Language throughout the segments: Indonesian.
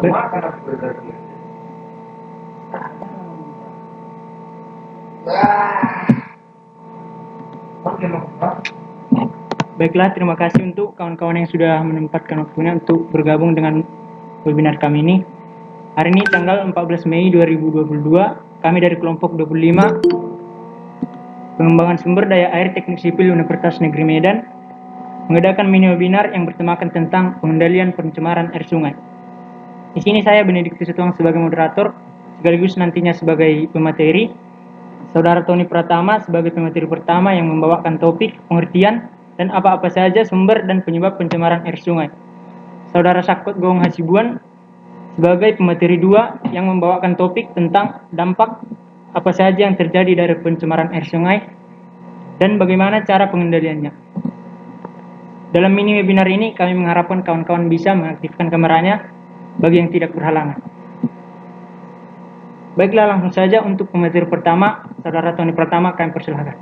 Baiklah, terima kasih untuk kawan-kawan yang sudah menempatkan waktunya untuk bergabung dengan webinar kami ini. Hari ini tanggal 14 Mei 2022, kami dari kelompok 25 Pengembangan Sumber Daya Air Teknik Sipil Universitas Negeri Medan mengadakan mini webinar yang bertemakan tentang pengendalian pencemaran air sungai. Di sini saya Benediktus Situang sebagai moderator, sekaligus nantinya sebagai pemateri. Saudara Tony Pratama sebagai pemateri pertama yang membawakan topik pengertian dan apa-apa saja sumber dan penyebab pencemaran air sungai. Saudara Sakot Gong Hasibuan sebagai pemateri 2 yang membawakan topik tentang dampak apa saja yang terjadi dari pencemaran air sungai dan bagaimana cara pengendaliannya. Dalam mini webinar ini kami mengharapkan kawan-kawan bisa mengaktifkan kameranya bagi yang tidak berhalangan. Baiklah, langsung saja untuk pemateri pertama, Saudara Tony Pratama, kami persilahkan.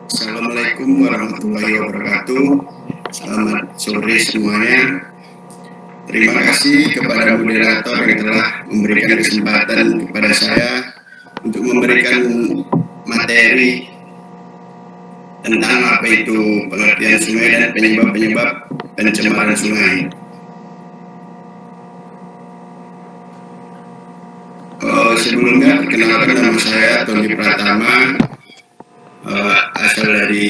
Assalamualaikum warahmatullahi wabarakatuh. Selamat sore semuanya. Terima kasih kepada moderator yang telah memberikan kesempatan kepada saya untuk memberikan materi tentang apa itu pengertian sungai dan penyebab-penyebab pencemaran sungai. Sebelumnya perkenalkan, nama saya Tony Pratama, asal dari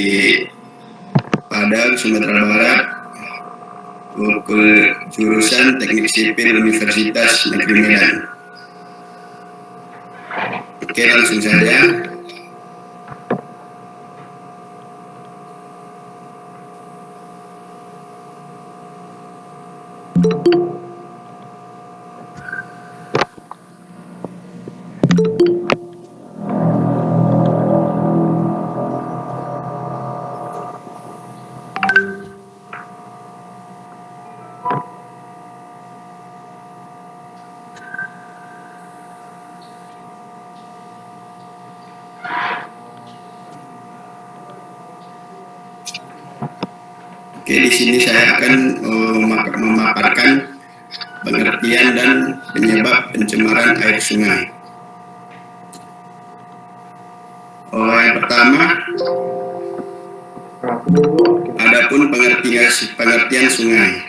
Padang, Sumatera Barat, jurusan Teknik Sipil Universitas Negeri Medan. Oke, langsung saja. Oke, di sini saya akan memaparkan pengertian dan penyebab pencemaran air sungai. Yang pertama, adapun pengertian sungai.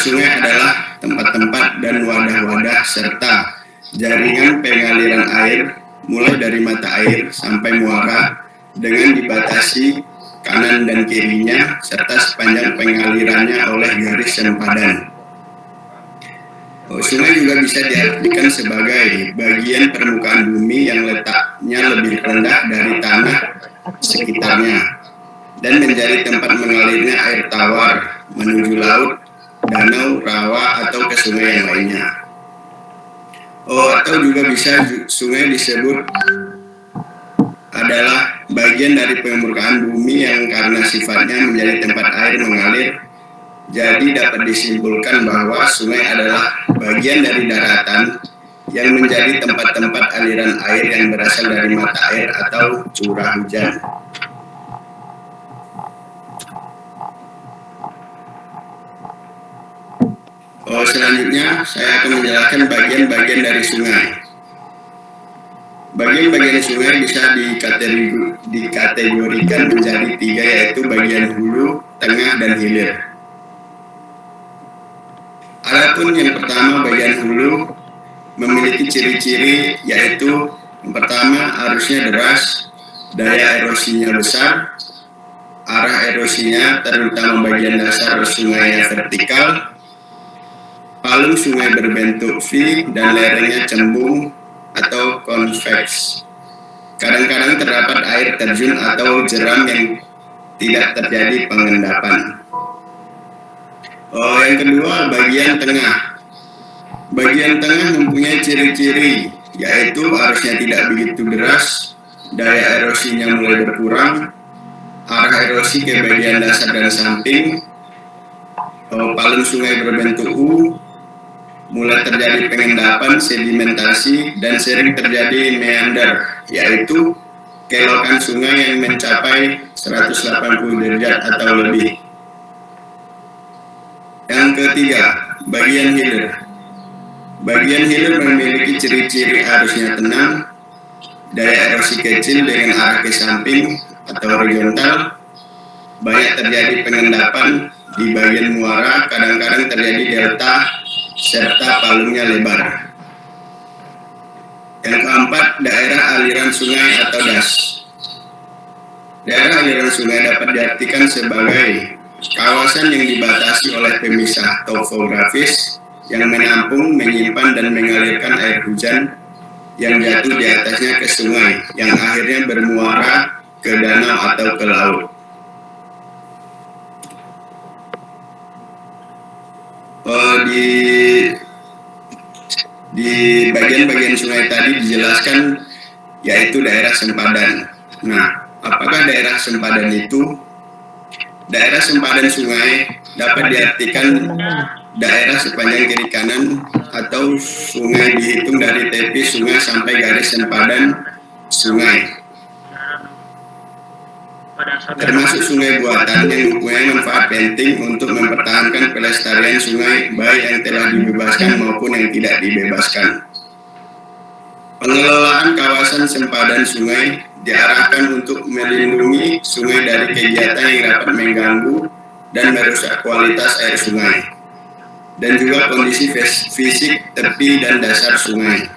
Sungai adalah tempat-tempat dan wadah-wadah serta jaringan pengaliran air mulai dari mata air sampai muara dengan dibatasi kanan dan kirinya serta sepanjang pengalirannya oleh garis sempadan. Sungai juga bisa diartikan sebagai bagian permukaan bumi yang letaknya lebih rendah dari tanah sekitarnya dan menjadi tempat mengalirnya air tawar menuju laut, danau, rawa, atau ke sungai yang lainnya. Atau juga bisa sungai disebut adalah bagian dari permukaan bumi yang karena sifatnya menjadi tempat air mengalir, jadi dapat disimpulkan bahwa sungai adalah bagian dari daratan yang menjadi tempat-tempat aliran air yang berasal dari mata air atau curah hujan. Selanjutnya saya akan menjelaskan bagian-bagian dari sungai. Bagian-bagian sungai bisa dikategorikan menjadi 3, yaitu bagian hulu, tengah, dan hilir. Adapun yang pertama, bagian hulu memiliki ciri-ciri, yaitu yang pertama, arusnya deras, daya erosinya besar, arah erosinya terutama bagian dasar sungainya vertikal, palung sungai berbentuk V dan lerengnya cembung atau konveks. Kadang-kadang terdapat air terjun atau jeram yang tidak terjadi pengendapan. Yang kedua, bagian tengah. Bagian tengah mempunyai ciri-ciri, yaitu arusnya tidak begitu deras, daya erosinya mulai berkurang, arah erosi ke bagian dasar dan samping, palung sungai berbentuk U, mulai terjadi pengendapan, sedimentasi, dan sering terjadi meander, yaitu kelokan sungai yang mencapai 180 derajat atau lebih. Yang ketiga, bagian hilir. Bagian hilir memiliki ciri-ciri arusnya tenang, daya erosi kecil dengan arah ke samping atau horizontal, banyak terjadi pengendapan di bagian muara, kadang-kadang terjadi delta, serta palungnya lebar. Yang keempat, daerah aliran sungai atau das. Daerah aliran sungai dapat diartikan sebagai kawasan yang dibatasi oleh pemisah topografis yang menampung, menyimpan, dan mengalirkan air hujan yang jatuh di atasnya ke sungai, yang akhirnya bermuara ke danau atau ke laut. Di bagian-bagian sungai tadi dijelaskan yaitu daerah sempadan. Nah, apakah daerah sempadan itu? Daerah sempadan sungai dapat diartikan daerah sepanjang kiri kanan atau sungai dihitung dari tepi sungai sampai garis sempadan sungai, termasuk sungai buatan yang mempunyai manfaat penting untuk mempertahankan pelestarian sungai baik yang telah dibebaskan maupun yang tidak dibebaskan. Pengelolaan kawasan sempadan sungai diarahkan untuk melindungi sungai dari kegiatan yang dapat mengganggu dan merusak kualitas air sungai, dan juga kondisi fisik tepi dan dasar sungai.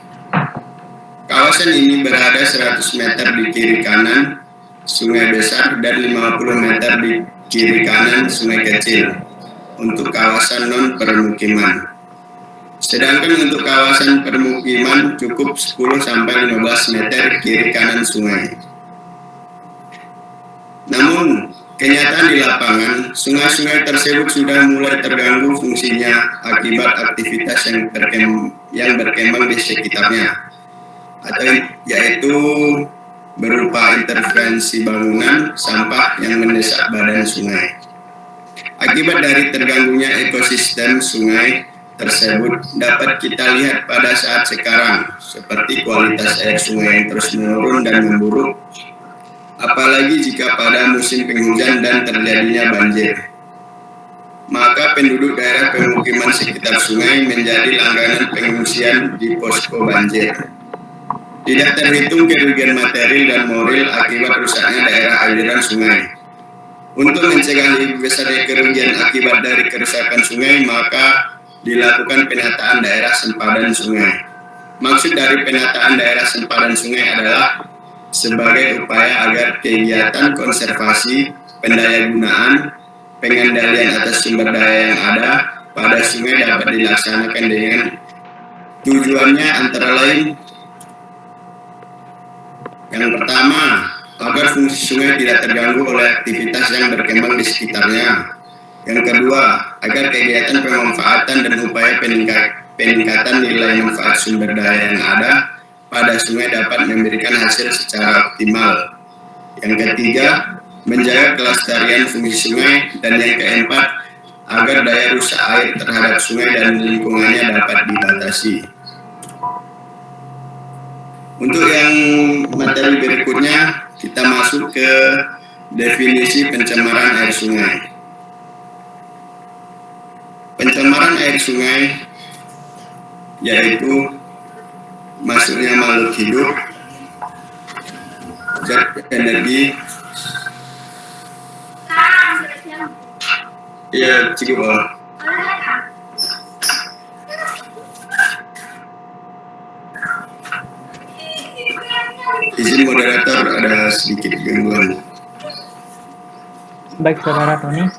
Kawasan ini berada 100 meter di kiri kanan sungai besar dan 50 meter di kiri kanan sungai kecil untuk kawasan non-permukiman. Sedangkan untuk kawasan permukiman cukup 10-15 meter kiri kanan sungai. Namun, kenyataan di lapangan, sungai-sungai tersebut sudah mulai terganggu fungsinya akibat aktivitas yang berkembang di sekitarnya, atau yaitu berupa intervensi bangunan, sampah yang mendesak badan sungai. Akibat dari terganggunya ekosistem sungai tersebut dapat kita lihat pada saat sekarang, seperti kualitas air sungai yang terus menurun dan memburuk, apalagi jika pada musim penghujan dan terjadinya banjir. Maka penduduk daerah pemukiman sekitar sungai menjadi langganan pengungsian di posko banjir. Tidak terhitung kerugian material dan moral akibat rusaknya daerah aliran sungai. Untuk mencegah lebih besarnya kerugian akibat dari kerusakan sungai, maka dilakukan penataan daerah sempadan sungai. Maksud dari penataan daerah sempadan sungai adalah sebagai upaya agar kegiatan konservasi, pendayagunaan, pengendalian atas sumber daya yang ada pada sungai dapat dilaksanakan dengan tujuannya antara lain: yang pertama, agar fungsi sungai tidak terganggu oleh aktivitas yang berkembang di sekitarnya. Yang kedua, agar kegiatan pemanfaatan dan upaya peningkatan nilai manfaat sumber daya yang ada pada sungai dapat memberikan hasil secara optimal. Yang ketiga, menjaga kelestarian fungsi sungai. Dan yang keempat, agar daya rusak air terhadap sungai dan lingkungannya dapat dibatasi. Untuk yang materi berikutnya, kita masuk ke definisi pencemaran air sungai. Pencemaran air sungai yaitu masuknya makhluk hidup, zat energi, ya cukup. Izin moderator, ada sedikit gangguan. Baik, saudara Tony.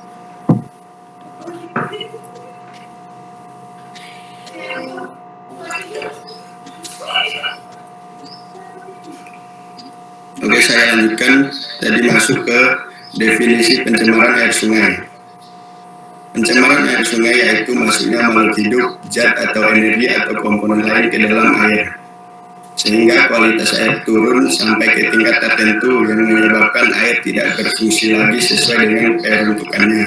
Oke, saya lanjutkan. Tadi masuk ke definisi pencemaran air sungai. Pencemaran air sungai yaitu masuknya makhluk hidup, zat atau energi atau komponen lain ke dalam air, sehingga kualitas air turun sampai ke tingkat tertentu yang menyebabkan air tidak berfungsi lagi sesuai dengan peruntukannya.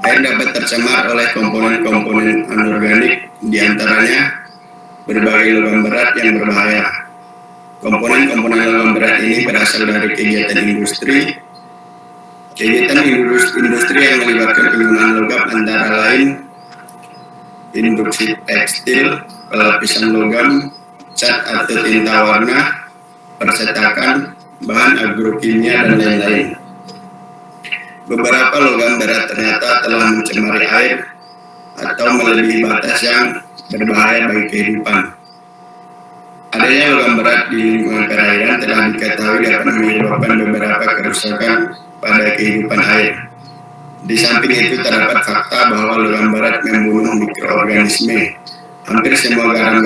Air dapat tercemar oleh komponen-komponen anorganik, diantaranya berbagai logam berat yang berbahaya. Komponen-komponen logam berat ini berasal dari kegiatan industri. Kegiatan industri yang melibatkan penggunaan logam antara lain induksi tekstil, pelapisan logam, cat atau tinta warna, percetakan, bahan agrokimia, dan lain-lain. Beberapa logam berat ternyata telah mencemari air atau melebihi batas yang berbahaya bagi kehidupan. Adanya logam berat di lingkungan perairan telah diketahui dapat menyebabkan beberapa kerusakan pada kehidupan air. Di samping itu terdapat fakta bahwa logam berat membunuh mikroorganisme. Hampir semua gram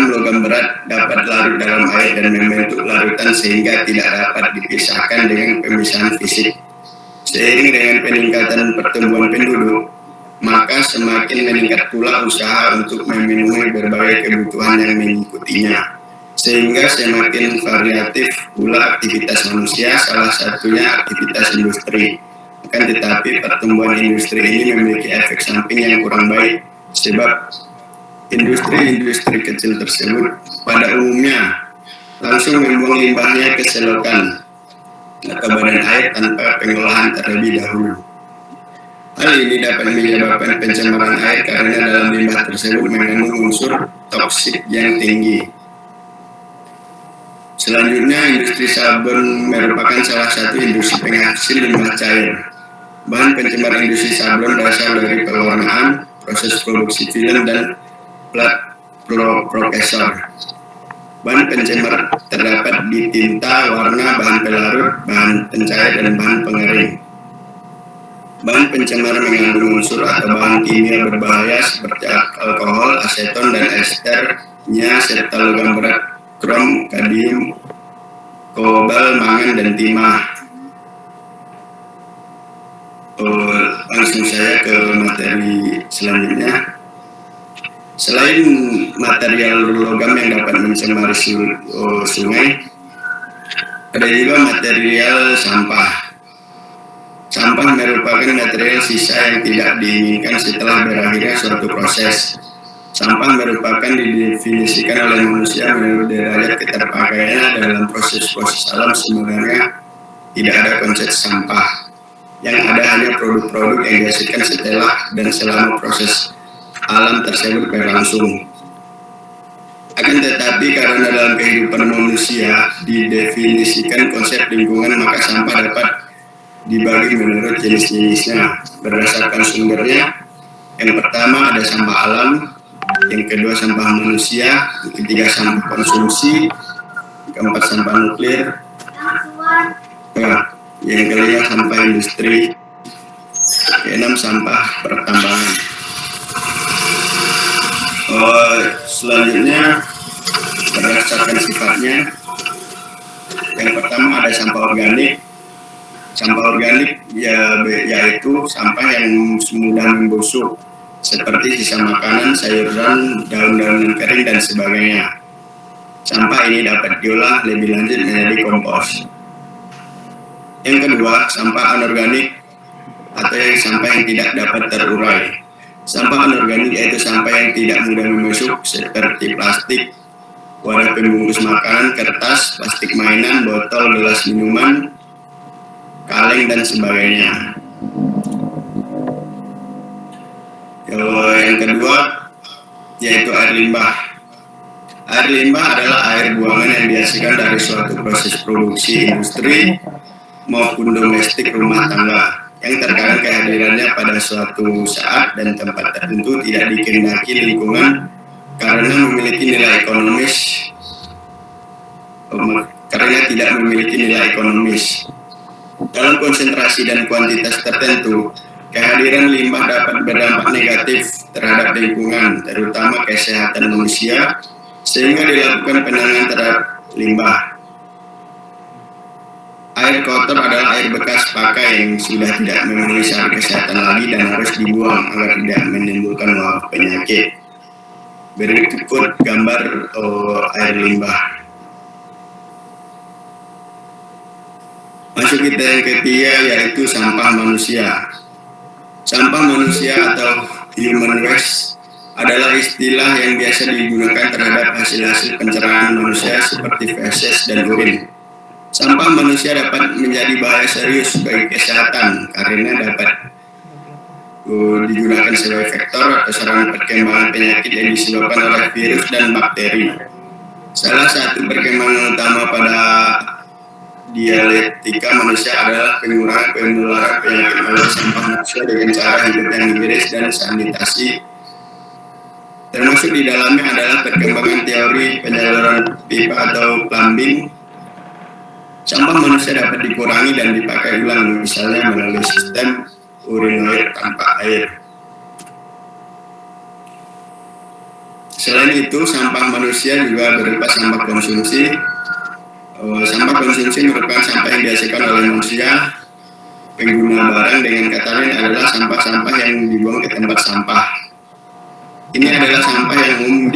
logam berat dapat larut dalam air dan membentuk larutan sehingga tidak dapat dipisahkan dengan pemisahan fisik. Seiring dengan peningkatan pertumbuhan penduduk, maka semakin meningkat pula usaha untuk memenuhi berbagai kebutuhan yang mengikutinya. Sehingga semakin variatif pula aktivitas manusia, salah satunya aktivitas industri. Akan tetapi pertumbuhan industri ini memiliki efek samping yang kurang baik, sebab industri-industri kecil tersebut pada umumnya langsung membuang limbahnya ke selokan atau badan air tanpa pengolahan terlebih dahulu. Hal ini dapat menyebabkan pencemaran air karena dalam limbah tersebut mengandung unsur toksik yang tinggi. Selanjutnya, industri sabun merupakan salah satu industri penghasil limbah cair. Bahan pencemar industri sabun berasal dari pewarnaan, proses produksi film, dan plat prosesor. Bahan pencemar terdapat di tinta, warna, bahan pelarut, bahan pencair, dan bahan pengering. Bahan pencemar mengandung unsur atau bahan kimia berbahaya seperti alkohol, aseton, dan esternya, serta logam berat, krom, kadium, kobal, mangan, dan timah. Langsung saya ke materi selanjutnya. Selain material logam yang dapat mencemari sungai, ada juga material sampah. Sampah merupakan material sisa yang tidak diinginkan setelah berakhirnya suatu proses. Sampah merupakan didefinisikan oleh manusia menurut derajat keterpakaiannya dalam proses-proses alam. Sebenarnya tidak ada konsep sampah. Yang ada hanya produk-produk yang dihasilkan setelah dan selama proses alam tersebut berlangsung. Akan tetapi karena dalam kehidupan manusia didefinisikan konsep lingkungan, maka sampah dapat dibagi menurut jenis-jenisnya berdasarkan sumbernya. Yang pertama ada sampah alam, yang kedua sampah manusia, yang ketiga sampah konsumsi, keempat sampah nuklir, yang kelima sampah industri, keenam sampah pertambangan. Selanjutnya berdasarkan sifatnya, yang pertama ada sampah organik. Sampah organik yaitu sampah yang mudah membusuk seperti sisa makanan, sayuran, daun-daunan kering, dan sebagainya. Sampah ini dapat diolah lebih lanjut menjadi kompos. Yang kedua, sampah anorganik atau sampah yang tidak dapat terurai. Sampah anorganik yaitu sampah yang tidak mudah membusuk seperti plastik, wadah pembungkus makanan, kertas, plastik mainan, botol, gelas minuman, kaleng, dan sebagainya. Yang kedua yaitu air limbah. Air limbah adalah air buangan yang dihasilkan dari suatu proses produksi industri maupun domestik rumah tangga, yang terkadang kehadirannya pada suatu saat dan tempat tertentu tidak dikehendaki lingkungan karena tidak memiliki nilai ekonomis. Dalam konsentrasi dan kuantitas tertentu, kehadiran limbah dapat berdampak negatif terhadap lingkungan, terutama kesehatan manusia, sehingga dilakukan penanganan terhadap limbah. Air kotor adalah air bekas pakai yang sudah tidak memenuhi syarat kesehatan lagi dan harus dibuang agar tidak menimbulkan wabah penyakit. Berikut gambar air limbah. Masuk kita yang ketiga yaitu sampah manusia. Sampah manusia atau human waste adalah istilah yang biasa digunakan terhadap hasil-hasil pencernaan manusia seperti feses dan urin. Sampah manusia dapat menjadi bahaya serius bagi kesehatan karena dapat digunakan sebagai vektor atau sarana perkembangan penyakit yang disebabkan oleh virus dan bakteri. Salah satu perkembangan utama pada dialektika manusia adalah pengurangan penularan penyakit melalui sampah manusia dengan cara hidup yang higienis dan sanitasi. Termasuk di dalamnya adalah perkembangan teori penyaluran pipa atau plumbing. Sampah manusia dapat dikurangi dan dipakai ulang, misalnya melalui sistem urinoir tanpa air. Selain itu, sampah manusia juga berupa sampah konsumsi. Sampah konsumsi merupakan sampah yang dihasilkan oleh manusia. Pengguna barang dengan kata lain adalah sampah-sampah yang dibuang ke tempat sampah. Ini adalah sampah yang umum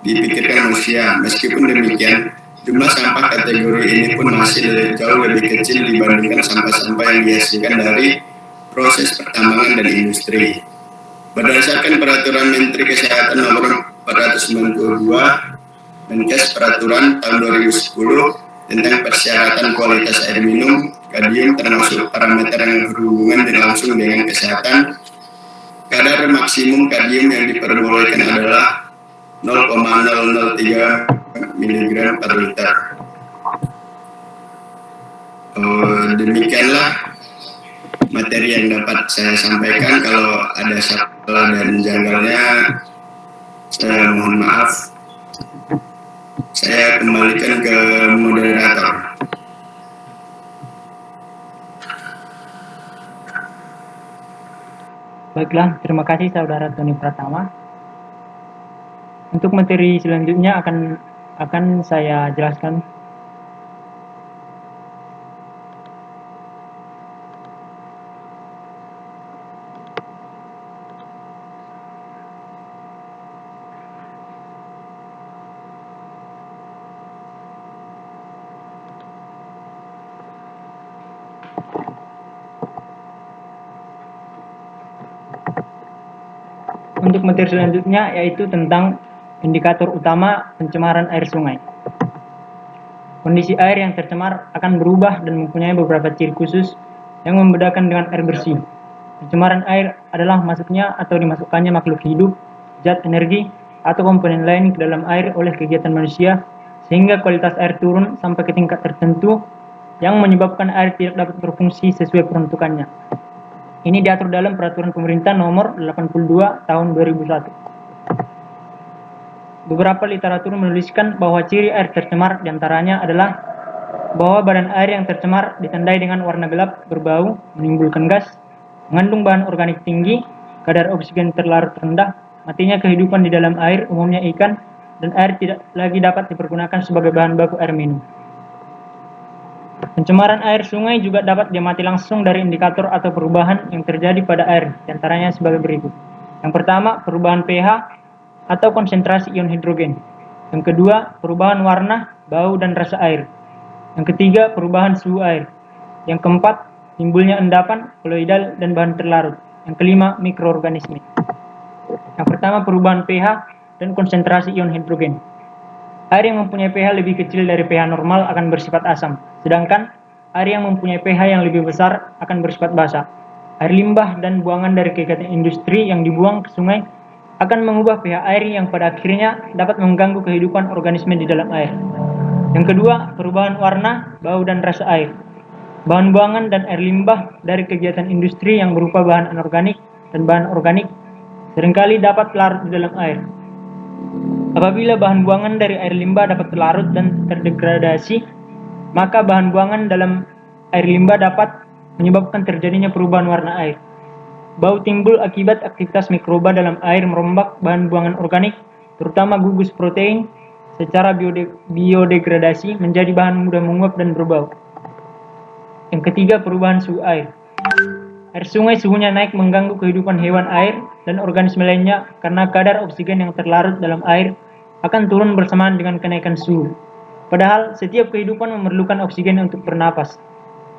dipikirkan manusia. Meskipun demikian, jumlah sampah kategori ini pun masih jauh lebih kecil dibandingkan sampah-sampah yang dihasilkan dari proses pertambangan dan industri. Berdasarkan Peraturan Menteri Kesehatan Nomor 492, Menkes Peraturan tahun 2010 tentang persyaratan kualitas air minum, kadium termasuk parameter yang berhubungan langsung dengan kesehatan. Kadar maksimum kadium yang diperbolehkan adalah 0,003 mg per liter. Demikianlah materi yang dapat saya sampaikan. Kalau ada salah dan janggalnya, saya mohon maaf. Saya kembalikan ke moderator. Baiklah, terima kasih Saudara Tony Pratama. Untuk materi selanjutnya akan saya jelaskan. Untuk materi selanjutnya yaitu tentang indikator utama pencemaran air sungai. Kondisi air yang tercemar akan berubah dan mempunyai beberapa ciri khusus yang membedakan dengan air bersih. Pencemaran air adalah masuknya atau dimasukkannya makhluk hidup, zat energi, atau komponen lain ke dalam air oleh kegiatan manusia sehingga kualitas air turun sampai ke tingkat tertentu yang menyebabkan air tidak dapat berfungsi sesuai peruntukannya. Ini diatur dalam Peraturan Pemerintah Nomor 82 Tahun 2001. Beberapa literatur menuliskan bahwa ciri air tercemar diantaranya adalah bahwa badan air yang tercemar ditandai dengan warna gelap, berbau, menimbulkan gas, mengandung bahan organik tinggi, kadar oksigen terlarut rendah, matinya kehidupan di dalam air, umumnya ikan, dan air tidak lagi dapat dipergunakan sebagai bahan baku air minum. Pencemaran air sungai juga dapat diamati langsung dari indikator atau perubahan yang terjadi pada air, diantaranya sebagai berikut. Yang pertama, perubahan pH atau konsentrasi ion hidrogen. Yang kedua, perubahan warna, bau, dan rasa air. Yang ketiga, perubahan suhu air. Yang keempat, timbulnya endapan, koloidal, dan bahan terlarut. Yang kelima, mikroorganisme. Yang pertama, perubahan pH dan konsentrasi ion hidrogen. Air yang mempunyai pH lebih kecil dari pH normal akan bersifat asam, sedangkan air yang mempunyai pH yang lebih besar akan bersifat basa. Air limbah dan buangan dari kegiatan industri yang dibuang ke sungai akan mengubah pH air yang pada akhirnya dapat mengganggu kehidupan organisme di dalam air. Yang kedua, perubahan warna, bau, dan rasa air. Bahan buangan dan air limbah dari kegiatan industri yang berupa bahan anorganik dan bahan organik seringkali dapat larut di dalam air. Apabila bahan buangan dari air limbah dapat terlarut dan terdegradasi, maka bahan buangan dalam air limbah dapat menyebabkan terjadinya perubahan warna air. Bau timbul akibat aktivitas mikroba dalam air merombak bahan buangan organik, terutama gugus protein, secara biodegradasi menjadi bahan mudah menguap dan berbau. Yang ketiga, perubahan suhu air. Air sungai suhunya naik mengganggu kehidupan hewan air dan organisme lainnya karena kadar oksigen yang terlarut dalam air akan turun bersamaan dengan kenaikan suhu. Padahal setiap kehidupan memerlukan oksigen untuk bernapas.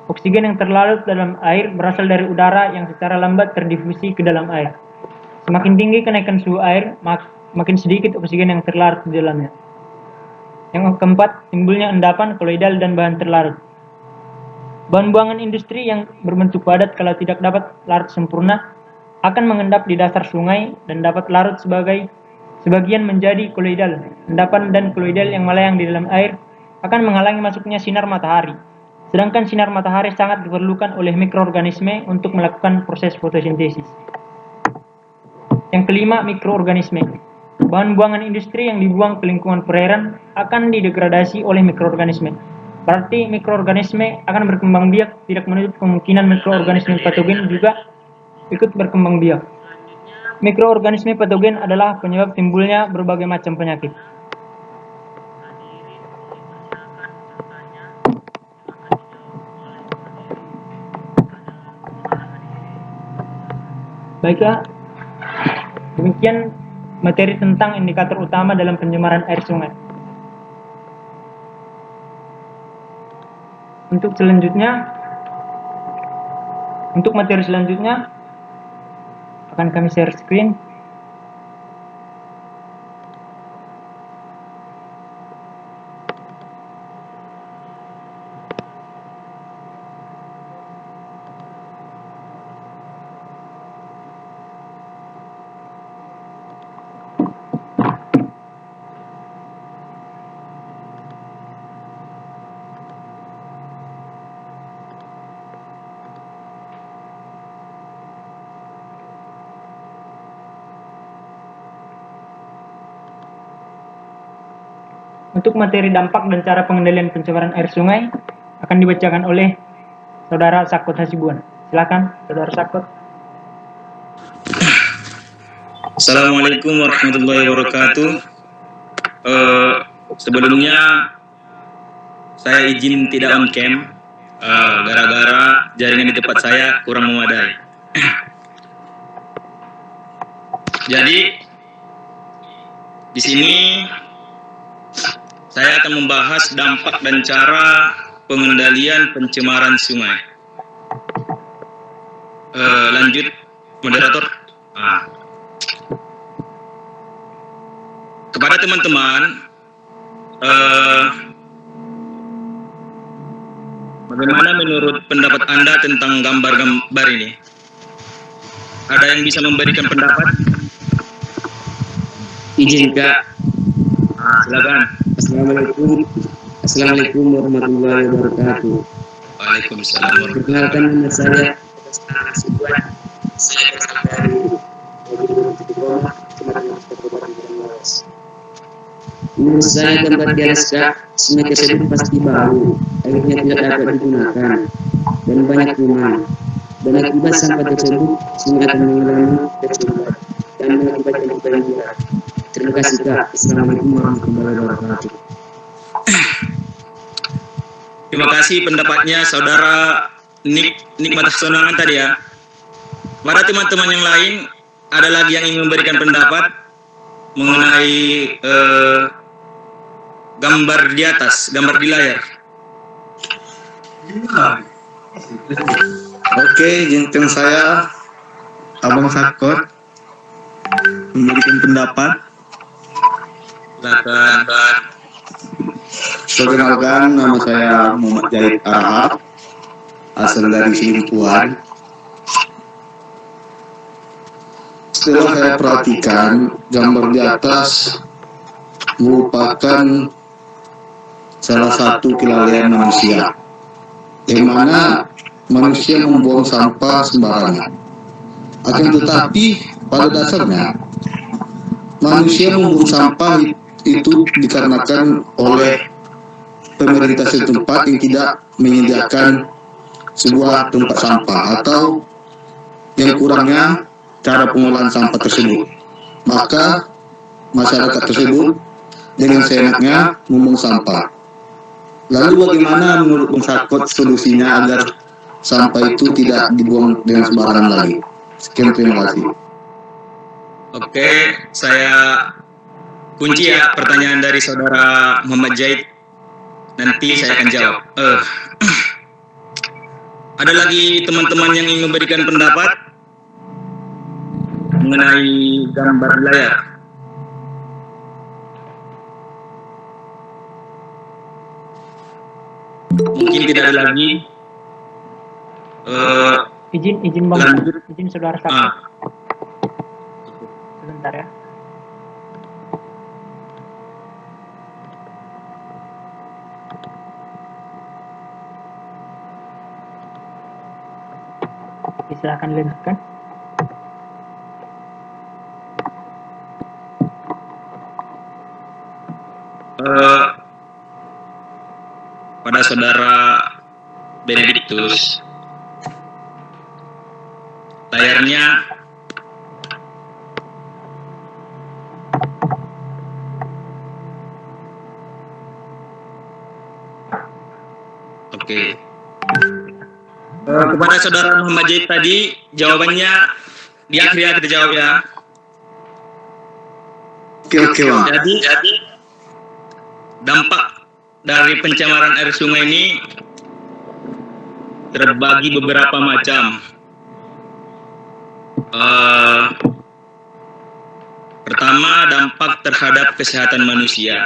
Oksigen yang terlarut dalam air berasal dari udara yang secara lambat terdifusi ke dalam air. Semakin tinggi kenaikan suhu air, makin sedikit oksigen yang terlarut di dalamnya. Yang keempat, timbulnya endapan, koloidal, dan bahan terlarut. Bahan buangan industri yang berbentuk padat kalau tidak dapat larut sempurna akan mengendap di dasar sungai dan dapat larut sebagian menjadi koloidal. Endapan dan koloidal yang melayang di dalam air akan menghalangi masuknya sinar matahari. Sedangkan sinar matahari sangat diperlukan oleh mikroorganisme untuk melakukan proses fotosintesis. Yang kelima, mikroorganisme. Bahan buangan industri yang dibuang ke lingkungan perairan akan didegradasi oleh mikroorganisme. Berarti mikroorganisme akan berkembang biak, tidak menutup kemungkinan mikroorganisme patogen juga ikut berkembang biak. Mikroorganisme patogen adalah penyebab timbulnya berbagai macam penyakit. Baiklah, demikian materi tentang indikator utama dalam pencemaran air sungai. Untuk materi selanjutnya akan kami share screen. Untuk materi dampak dan cara pengendalian pencemaran air sungai akan dibacakan oleh Saudara Sakot Hasibuan. Silakan, Saudara Sakot. Assalamualaikum warahmatullahi wabarakatuh. Sebelumnya saya izin tidak on cam gara-gara jaringan di tempat saya kurang memadai. Jadi di sini saya akan membahas dampak dan cara pengendalian pencemaran sungai. Lanjut, moderator. Kepada teman-teman, bagaimana menurut pendapat Anda tentang gambar-gambar ini? Ada yang bisa memberikan pendapat? Izin Kak. Silakan. Assalamualaikum warahmatullahi wabarakatuh. Waalaikumsalam warahmatullahi Perkenalkan nama saya Hasibuan. Saya berasal dari Roma, Kabupaten Banyumas. Menurut saya gambar di atas Kak, sungai tersebut pasti bau, airnya tidak dapat digunakan dan banyak kuman. Dan akibat sampah tersebut, sungai akan mengalami kecemaran dan mengakibatkan kebanjiran. Terima kasih Kak. Assalamualaikum warahmatullahi wabarakatuh. Terima kasih pendapatnya Saudara Nikmat Sonangan tadi ya. Pada teman-teman yang lain, ada lagi yang ingin memberikan pendapat mengenai gambar di atas, gambar di layar. Oke, jinten saya Abang Sakot memberikan pendapat. Silakan. Perkenalkan, nama saya Muhammad Jahid Arhab, asal dari Singkuan. Setelah saya perhatikan, gambar di atas merupakan salah satu kelalaian manusia, yang mana manusia membuang sampah sembarangan. Akan tetapi, pada dasarnya, manusia membuang sampah itu dikarenakan oleh pemerintah setempat yang tidak menyediakan sebuah tempat sampah atau yang kurangnya cara pengolahan sampah tersebut. Maka masyarakat tersebut dengan seenaknya membuang sampah. Lalu bagaimana menurut Bung Sakot solusinya agar sampah itu tidak dibuang dengan sembarangan lagi? Sekian, terima kasih. Oke, saya kunci ya pertanyaan dari Saudara Muhammad Jahid. Nanti saya akan jawab. Ada lagi teman-teman yang ingin memberikan pendapat mengenai gambar di layar. Mungkin tidak ada lagi. Izin Bang, lanjut. izin Saudara Sakti. Sebentar ya. Silahkan lanjutkan. Pada Saudara Benediktus, layarnya oke. Kepada Saudara Muhammad Jaid tadi, jawabannya di akhir ya kita jawab ya. Oke, Bang. Jadi dampak dari pencemaran air sungai ini terbagi beberapa macam. Pertama, dampak terhadap kesehatan manusia.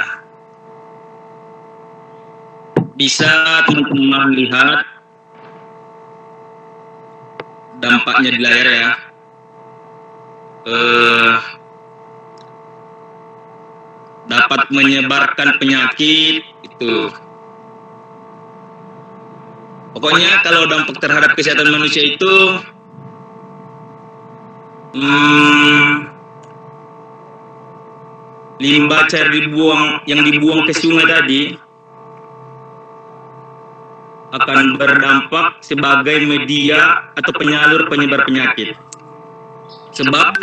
Bisa teman-teman lihat dampaknya di layar ya. Dapat menyebarkan penyakit itu. Pokoknya kalau dampak terhadap kesehatan manusia itu limbah cair yang dibuang ke sungai tadi akan berdampak sebagai media atau penyalur penyebar penyakit. Sebab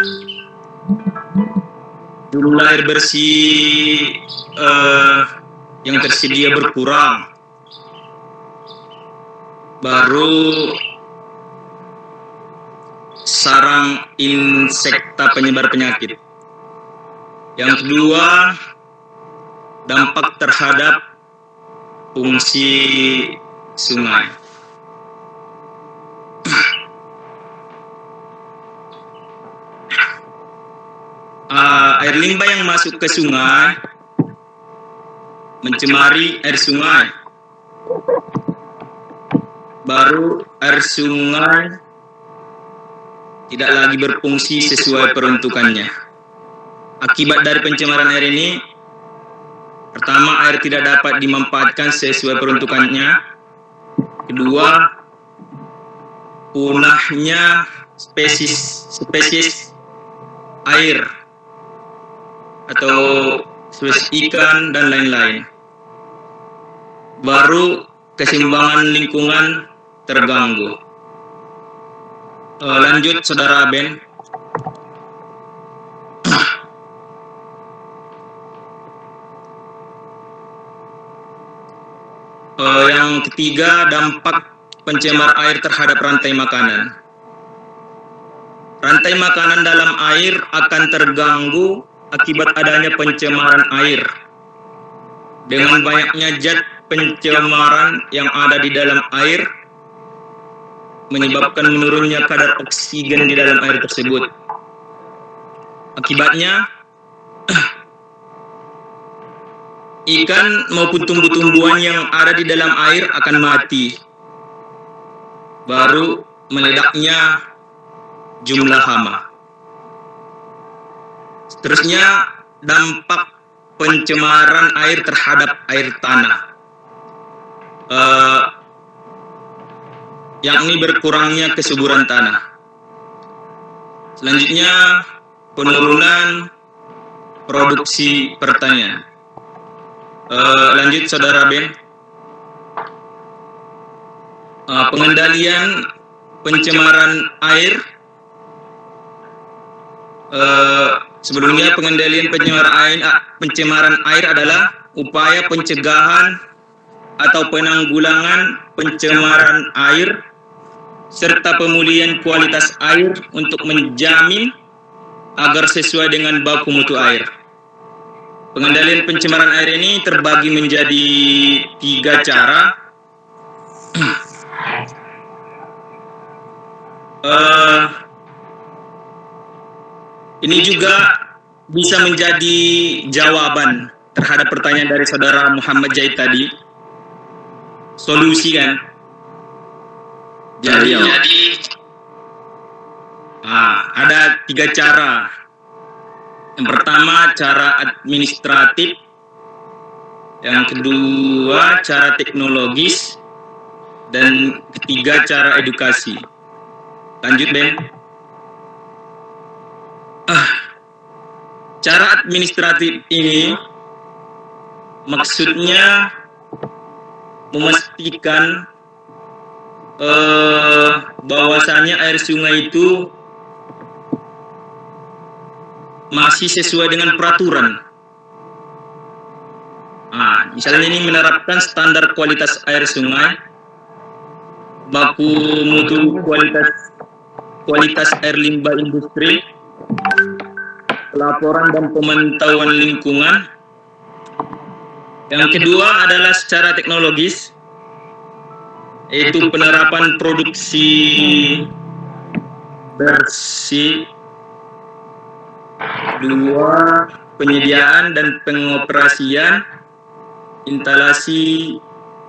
jumlah air bersih yang tersedia berkurang. Baru sarang insekta penyebar penyakit. Yang kedua, dampak terhadap fungsi sungai. Air limbah yang masuk ke sungai mencemari air sungai. Baru air sungai tidak lagi berfungsi sesuai peruntukannya. Akibat dari pencemaran air ini, pertama, air tidak dapat dimanfaatkan sesuai peruntukannya. Kedua, punahnya spesies air atau spesies ikan dan lain-lain. Baru keseimbangan lingkungan terganggu. Lanjut Saudara Ben. Yang ketiga, dampak pencemar air terhadap rantai makanan. Rantai makanan dalam air akan terganggu akibat adanya pencemaran air. Dengan banyaknya zat pencemaran yang ada di dalam air, menyebabkan menurunnya kadar oksigen di dalam air tersebut. Akibatnya, ikan maupun tumbuh-tumbuhan yang ada di dalam air akan mati. Baru meledaknya jumlah hama. Seterusnya, dampak pencemaran air terhadap air tanah. Yakni berkurangnya kesuburan tanah. Selanjutnya, penurunan produksi pertanian. Lanjut Saudara Ben. Pengendalian pencemaran air. Sebelumnya pengendalian pencemaran air adalah upaya pencegahan atau penanggulangan pencemaran air serta pemulihan kualitas air untuk menjamin agar sesuai dengan baku mutu air. Pengendalian pencemaran air ini terbagi menjadi 3 cara. Ini juga bisa menjadi jawaban terhadap pertanyaan dari saudara Muhammad Zaid tadi. Solusi kan? Jadi ada 3 cara. Yang pertama cara administratif, yang kedua cara teknologis, dan ketiga cara edukasi. Lanjut Ben. Cara administratif ini maksudnya memastikan bahwasanya air sungai itu masih sesuai dengan peraturan. Misalnya ini menerapkan standar kualitas air sungai, baku mutu kualitas air limbah industri, pelaporan dan pemantauan lingkungan. Yang kedua adalah secara teknologis, yaitu penerapan produksi bersih. Kedua, penyediaan dan pengoperasian instalasi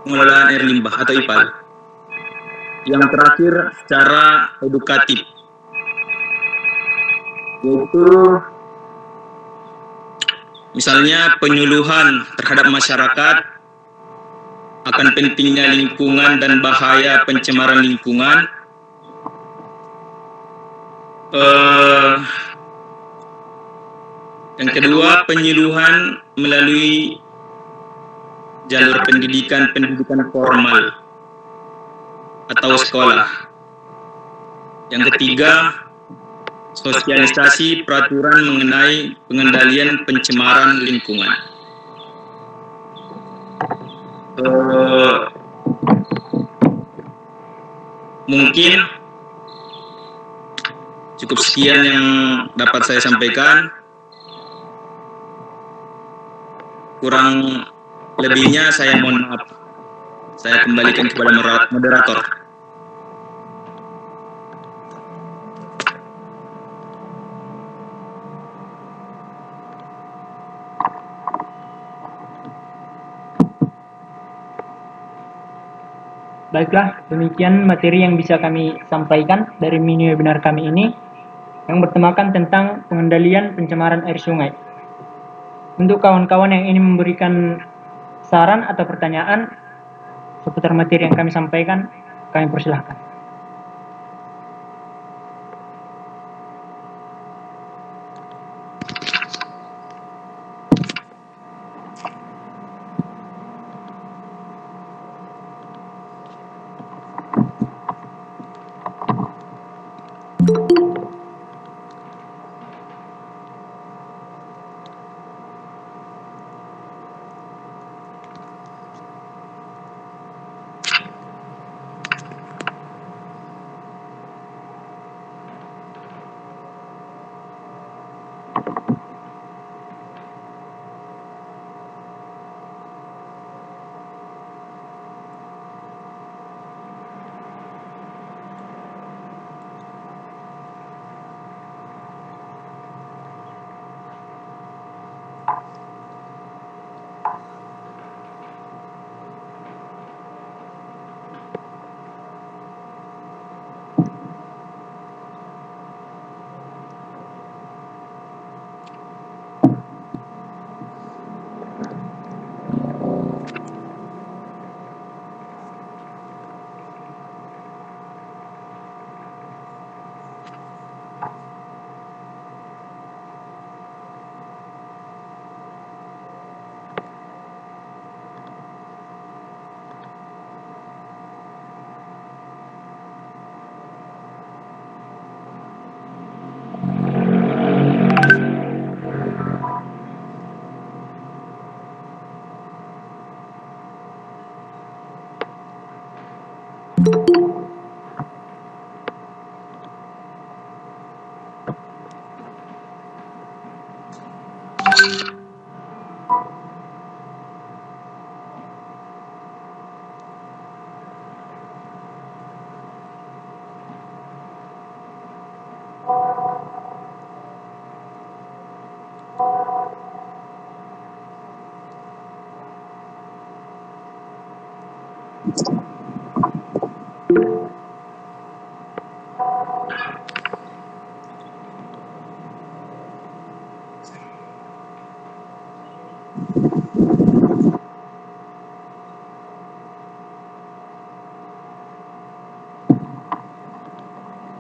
pengelolaan air limbah atau IPAL. Yang terakhir, secara edukatif, yaitu misalnya penyuluhan terhadap masyarakat akan pentingnya lingkungan dan bahaya pencemaran lingkungan. Yang kedua, penyuluhan melalui jalur pendidikan formal atau sekolah. Yang ketiga, sosialisasi peraturan mengenai pengendalian pencemaran lingkungan. Mungkin cukup sekian yang dapat saya sampaikan. Kurang lebihnya saya mohon maaf. Saya kembalikan kepada moderator. Baiklah, demikian materi yang bisa kami sampaikan dari mini webinar kami ini yang bertemakan tentang pengendalian pencemaran air sungai. Untuk kawan-kawan yang ingin memberikan saran atau pertanyaan seputar materi yang kami sampaikan, kami persilahkan.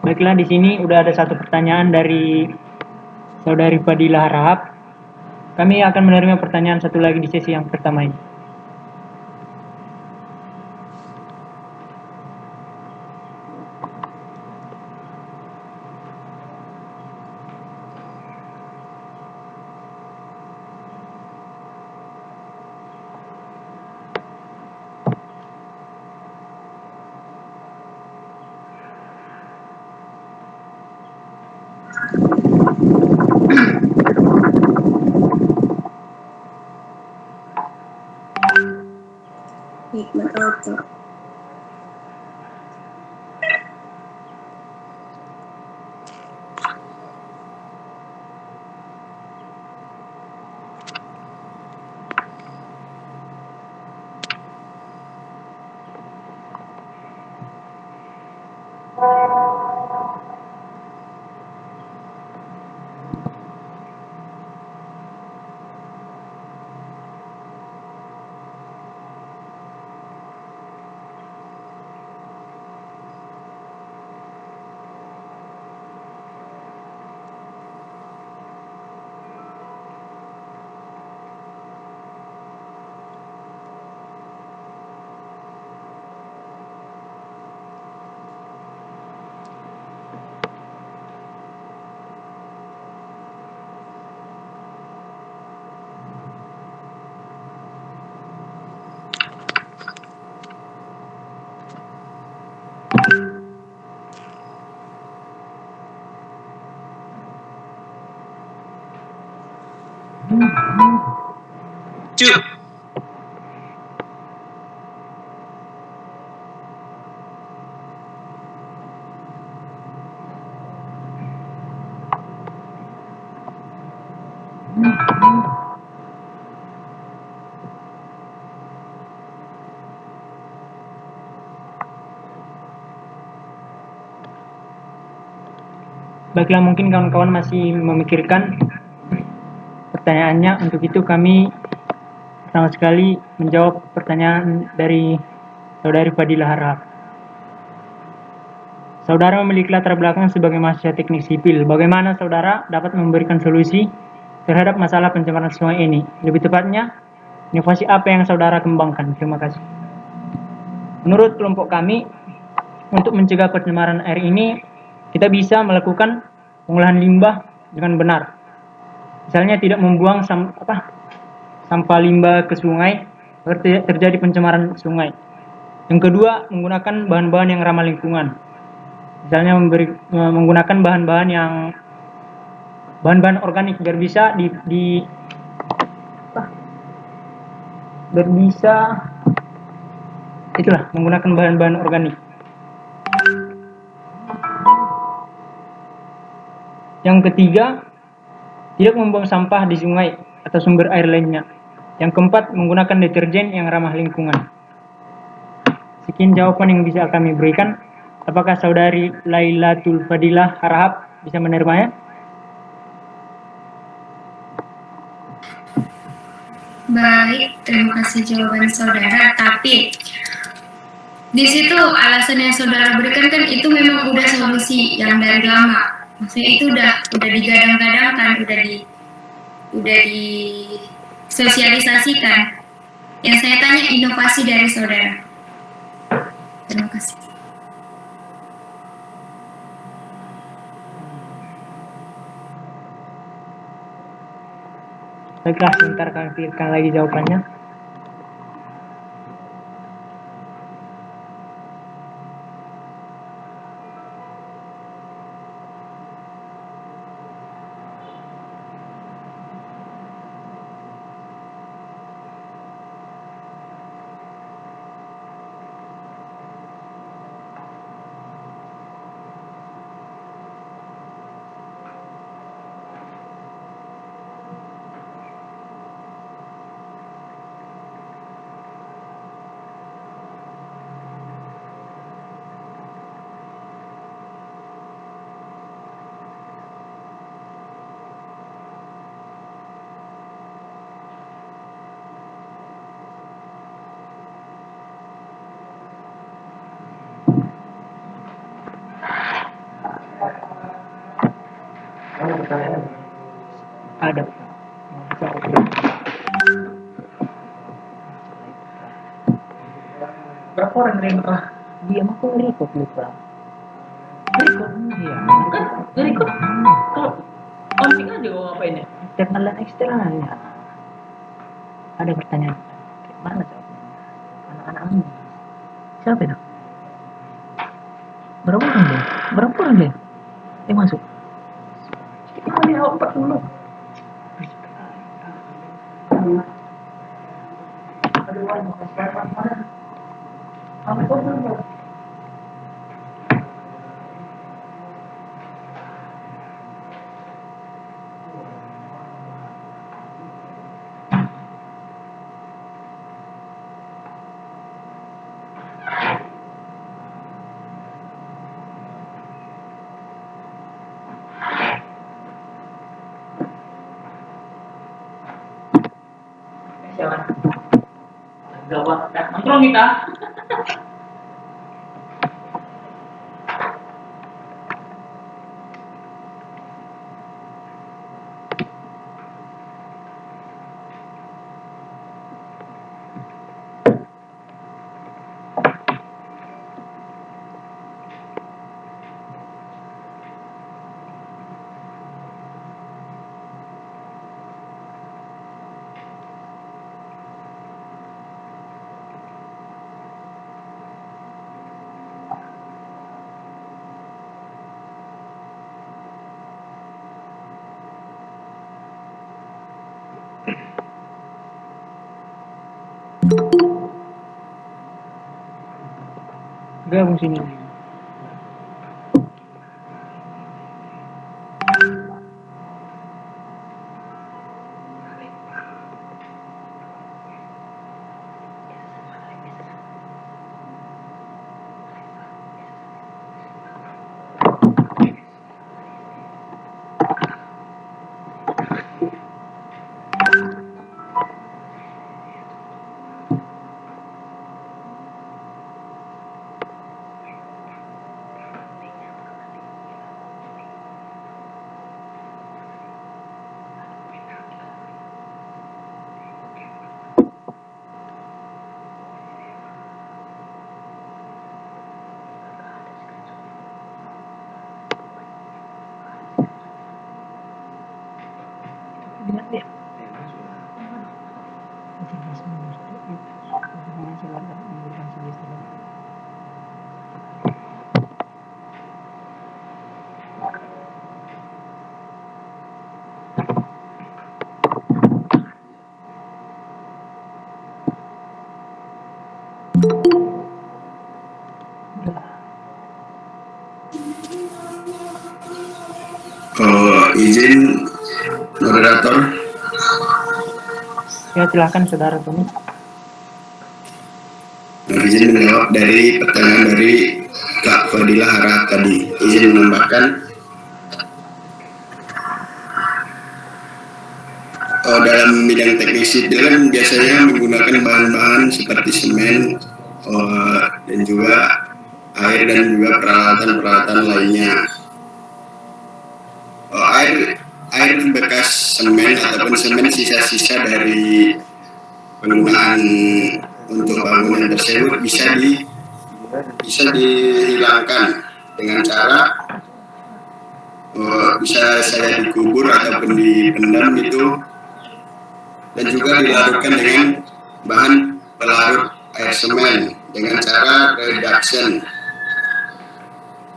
Baiklah, di sini udah ada satu pertanyaan dari Saudari Fadila Harahap. Kami akan menerima pertanyaan satu lagi di sesi yang pertama ini. Hikmat auto. Cuk. Baiklah, mungkin kawan-kawan masih memikirkan pertanyaannya. Untuk itu kami pertama sekali menjawab pertanyaan dari Saudari Fadila Harahap. Saudara memiliki latar belakang sebagai mahasiswa teknik sipil. Bagaimana saudara dapat memberikan solusi terhadap masalah pencemaran sungai ini? Lebih tepatnya, inovasi apa yang saudara kembangkan? Terima kasih. Menurut kelompok kami, untuk mencegah pencemaran air ini, kita bisa melakukan pengolahan limbah dengan benar. Misalnya tidak membuang sampah limbah ke sungai, agar tidak terjadi pencemaran sungai. Yang kedua, menggunakan bahan-bahan yang ramah lingkungan. Misalnya menggunakan bahan-bahan organik biar bisa menggunakan bahan-bahan organik. Yang ketiga, tidak membuang sampah di sungai atau sumber air lainnya. Yang keempat, menggunakan deterjen yang ramah lingkungan. Sekian jawaban yang bisa kami berikan. Apakah Saudari Lailatul Fadilah Harahap bisa menerimanya? Baik, terima kasih jawaban saudara. Tapi di situ alasan yang saudara berikan kan itu memang udah solusi yang dari lama. Maksudnya itu udah digadang-gadangkan, udah disosialisasikan. Yang saya tanya inovasi dari saudara. Terima kasih. Baiklah, sebentar kami pikirkan lagi jawabannya. ada. Berapa orang yang pernah? Dia mah kok record lupa. Record? Iya. Kan record. Kalau ontik aja kau ngapain ya? Internal dan eksternal ya. Ada pertanyaan. Mana jawabnya? Anak-anak ini. Siapa itu? Berapa orang dia? Berapa orang dia? Yang masuk? Cuma dia 40. Aduh, makasih banget. Apa kau belum? Siapa? Gawat, nongkrong kita. Gabung sini. Lihat dia. Izin moderator. Ya silakan saudara Tony. Izin menjawab dari pertanyaan dari Kak Fadilah Hara tadi. Izin menambahkan, dalam bidang teknik sipil kan biasanya menggunakan bahan-bahan seperti semen dan juga air dan juga peralatan-peralatan lainnya. Air bekas semen ataupun semen sisa-sisa dari penggunaan untuk bangunan tersebut bisa dihilangkan dengan cara bisa saya dikubur ataupun dipendam itu, dan juga dilarutkan dengan bahan pelarut air semen dengan cara reduction,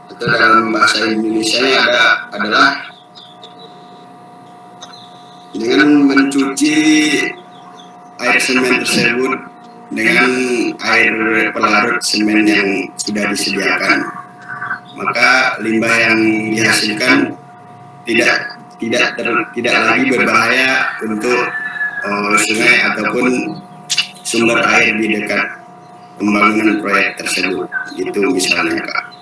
atau dalam bahasa Indonesia adalah dengan mencuci air semen tersebut dengan air pelarut semen yang sudah disediakan, maka limbah yang dihasilkan tidak lagi berbahaya untuk sungai ataupun sumber air di dekat pembangunan proyek tersebut. Itu misalnya, Kak.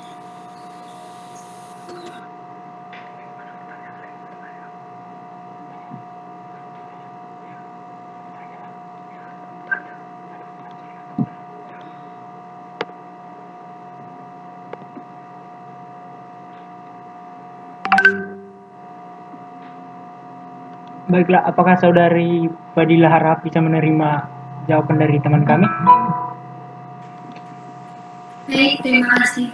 Baiklah, apakah saudari Fadila harap bisa menerima jawaban dari teman kami? Baik, terima kasih.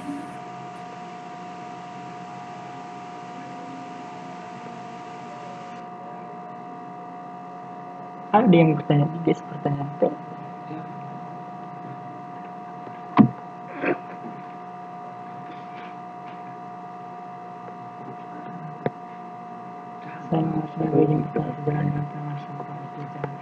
Ada yang bertanya guys, pertanyaan itu. Saya harus berbagi bertanya sejalan dengan penanganan sampah di jalan.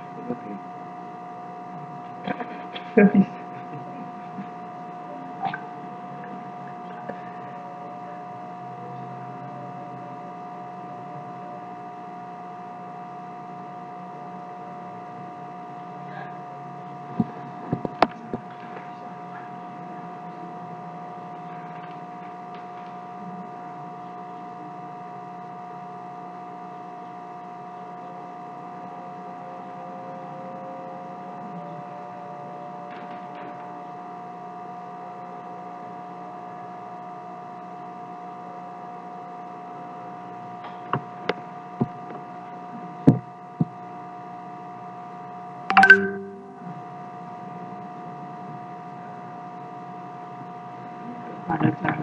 Ada cara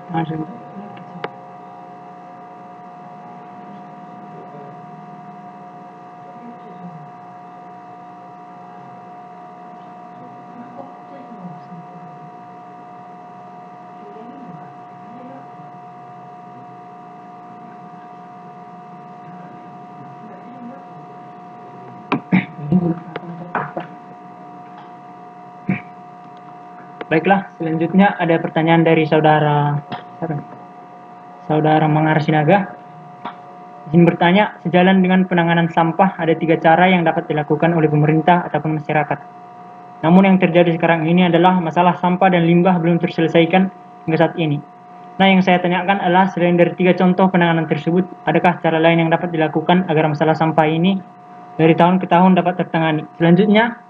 langsung. Baiklah, selanjutnya ada pertanyaan dari saudara Mangar Sinaga. Izin bertanya, sejalan dengan penanganan sampah ada 3 cara yang dapat dilakukan oleh pemerintah ataupun masyarakat. Namun yang terjadi sekarang ini adalah masalah sampah dan limbah belum terselesaikan hingga saat ini. Nah, yang saya tanyakan adalah selain dari 3 contoh penanganan tersebut, adakah cara lain yang dapat dilakukan agar masalah sampah ini dari tahun ke tahun dapat tertangani? Selanjutnya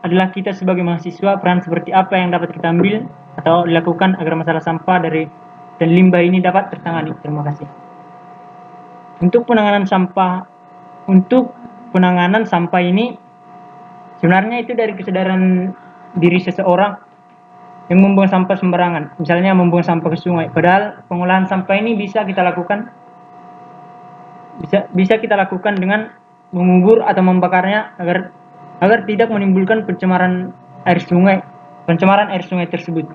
adalah kita sebagai mahasiswa, peran seperti apa yang dapat kita ambil atau dilakukan agar masalah sampah dan limbah ini dapat tertangani. Terima kasih. Untuk penanganan sampah ini sebenarnya itu dari kesadaran diri seseorang yang membuang sampah sembarangan. Misalnya membuang sampah ke sungai. Padahal pengolahan sampah ini bisa kita lakukan dengan mengubur atau membakarnya agar tidak menimbulkan pencemaran air sungai tersebut.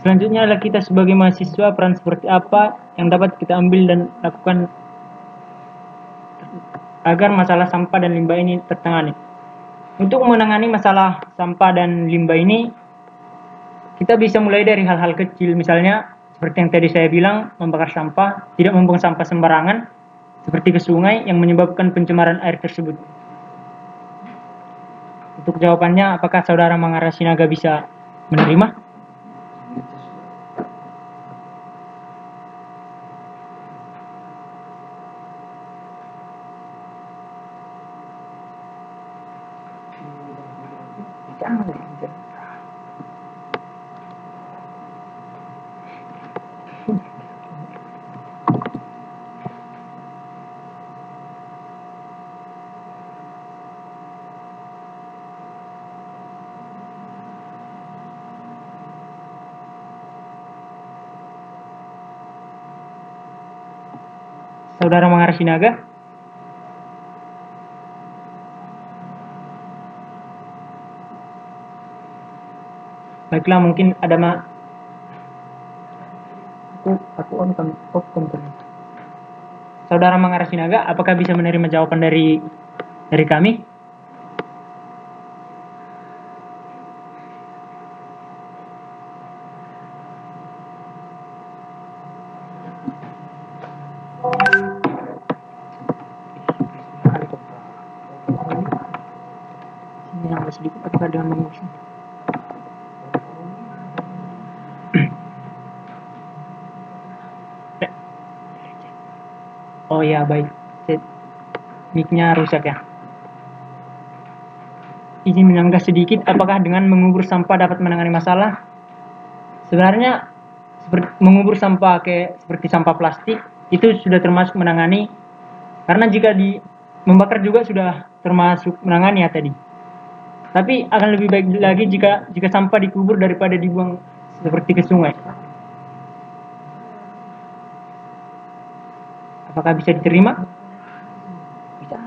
Selanjutnya adalah kita sebagai mahasiswa, peran seperti apa yang dapat kita ambil dan lakukan agar masalah sampah dan limbah ini tertangani. Untuk menangani masalah sampah dan limbah ini, kita bisa mulai dari hal-hal kecil, misalnya seperti yang tadi saya bilang, membakar sampah, tidak membuang sampah sembarangan, seperti ke sungai yang menyebabkan pencemaran air tersebut. Untuk jawabannya, apakah saudara Mangar Sinaga bisa menerima? Saudara Mangar Sinaga? Baiklah, mungkin ada aku on komputer. Saudara Mangar Sinaga, apakah bisa menerima jawaban dari kami? Yang sedikit, apakah dengan mengusung? Oh ya, baik. Mic-nya rusak ya. izin menyanggah sedikit, apakah dengan mengubur sampah dapat menangani masalah? Sebenarnya mengubur sampah seperti sampah plastik itu sudah termasuk menangani, karena jika membakar juga sudah termasuk menangani ya tadi. Tapi akan lebih baik lagi jika sampah dikubur daripada dibuang seperti ke sungai. Apakah bisa diterima? Bisa.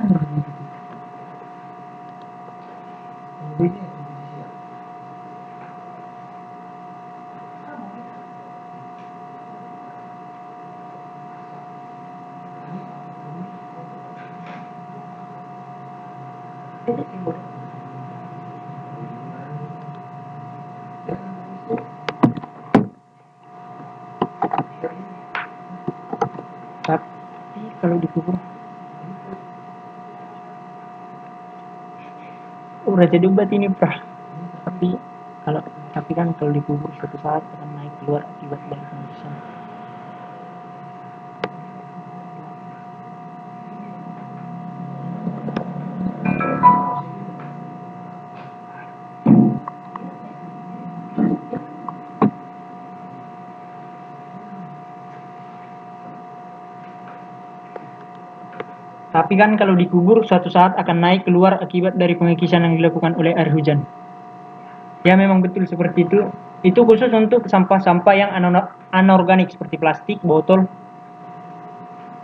Tapi kalau dikubur Raja Debat ini tapi kan kalau dikubur suatu saat akan naik keluar akibat dari pengisian. Tapi kan kalau dikubur suatu saat akan naik keluar akibat dari pengekisan yang dilakukan oleh air hujan. Ya memang betul seperti itu. Itu khusus untuk sampah-sampah yang anorganik seperti plastik, botol.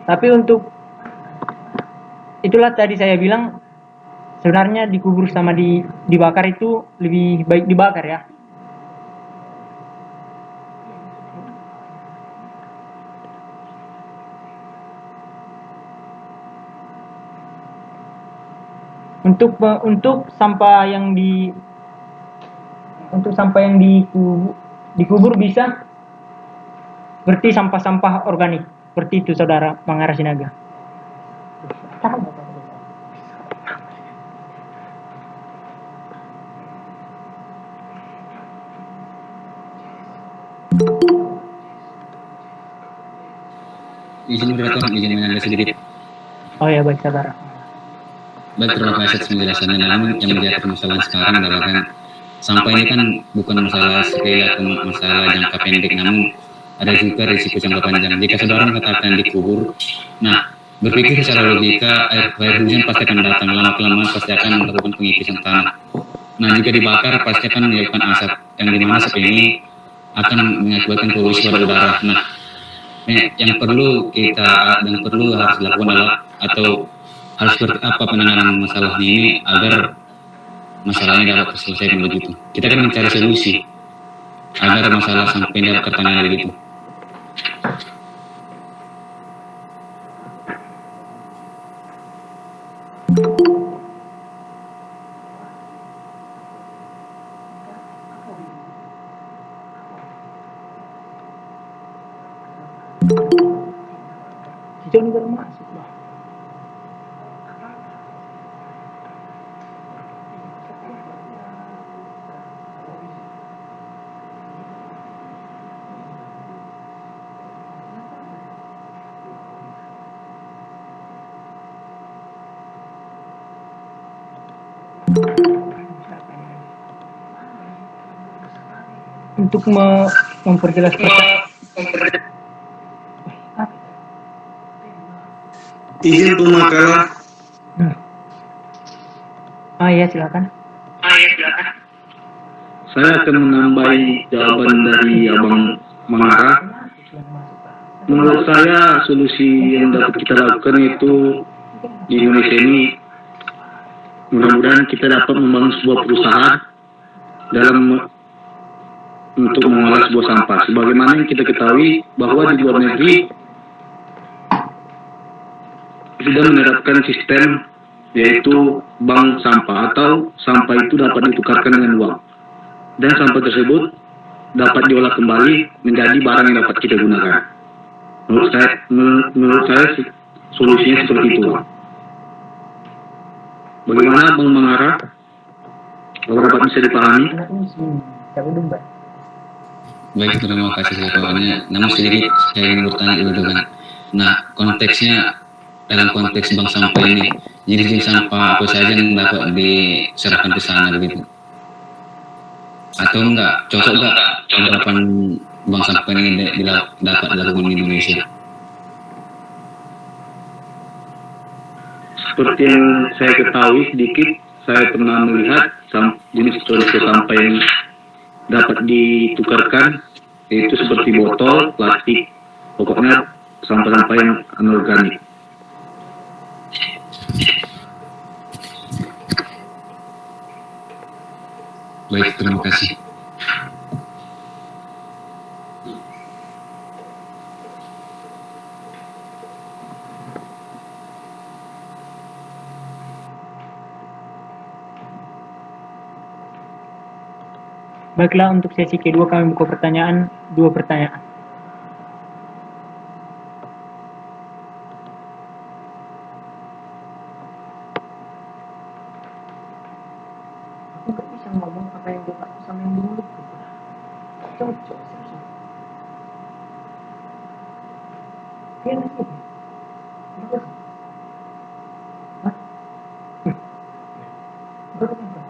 Tapi untuk itulah tadi saya bilang sebenarnya dikubur sama dibakar itu lebih baik dibakar ya. Untuk sampah yang dikubur bisa seperti sampah-sampah organik seperti itu Saudara Mangara Sinaga. Izin moderator, izin menyanggah sedikit. Oh ya baik Saudara. Baik, terima kasih atas penjelasannya. Namun yang menjadi permasalahan sekarang adalah kan sampah ini kan bukan masalah sepele atau masalah jangka pendek, namun ada juga risiko jangka panjang. Jika saudara mengatakan dikubur, nah berpikir secara logika air hujan pasti akan datang, lama-kelamaan pasti akan melakukan pengikisan tanah. Nah jika dibakar pasti akan menyebabkan asap, yang dimana asap ini akan mengakibatkan polusi pada udara. Nah yang perlu harus dilakukan adalah harus seperti apa penanganan masalah ini agar masalahnya dapat terselesaikan begitu. Kita kan mencari solusi agar masalah sampai dapat tertangani begitu. Si Joni baru masuk loh. Untuk memperjelas izin pemakaran. Ya silakan. Saya akan menambahi jawaban dari Abang Mangara. Menurut saya solusi yang dapat kita lakukan itu di Indonesia ini, mudah-mudahan kita dapat membangun sebuah perusahaan untuk mengolah sebuah sampah. Sebagaimana yang kita ketahui bahwa di luar negeri sudah menerapkan sistem yaitu bank sampah, atau sampah itu dapat ditukarkan dengan uang dan sampah tersebut dapat diolah kembali menjadi barang yang dapat kita gunakan. Menurut saya solusinya seperti itu. Bagaimana Bang Mangara? Kalau dapat bisa dipahami? Baik, terima kasih jawabannya. Namun sedikit saya ingin bertanya dulu dengan, nah konteksnya dalam konteks bank sampah ini, jenis sampah apa saja yang dapat diserahkan ke sana begitu? Atau enggak cocok enggak penerapan bank sampah ini dapat dilakukan di Indonesia? Seperti yang saya ketahui sedikit, saya pernah melihat jenis produk sampah yang dapat ditukarkan yaitu seperti botol, plastik, pokoknya sampah-sampah yang anorganik. Baik, terima kasih. Baiklah, untuk sesi kedua kami buka pertanyaan, 2 pertanyaan. Aku nggak bisa ngomong apa yang dia sama yang dulu. Cocok sih. Dia nasi. Berapa sih? Hah? Berapa sih?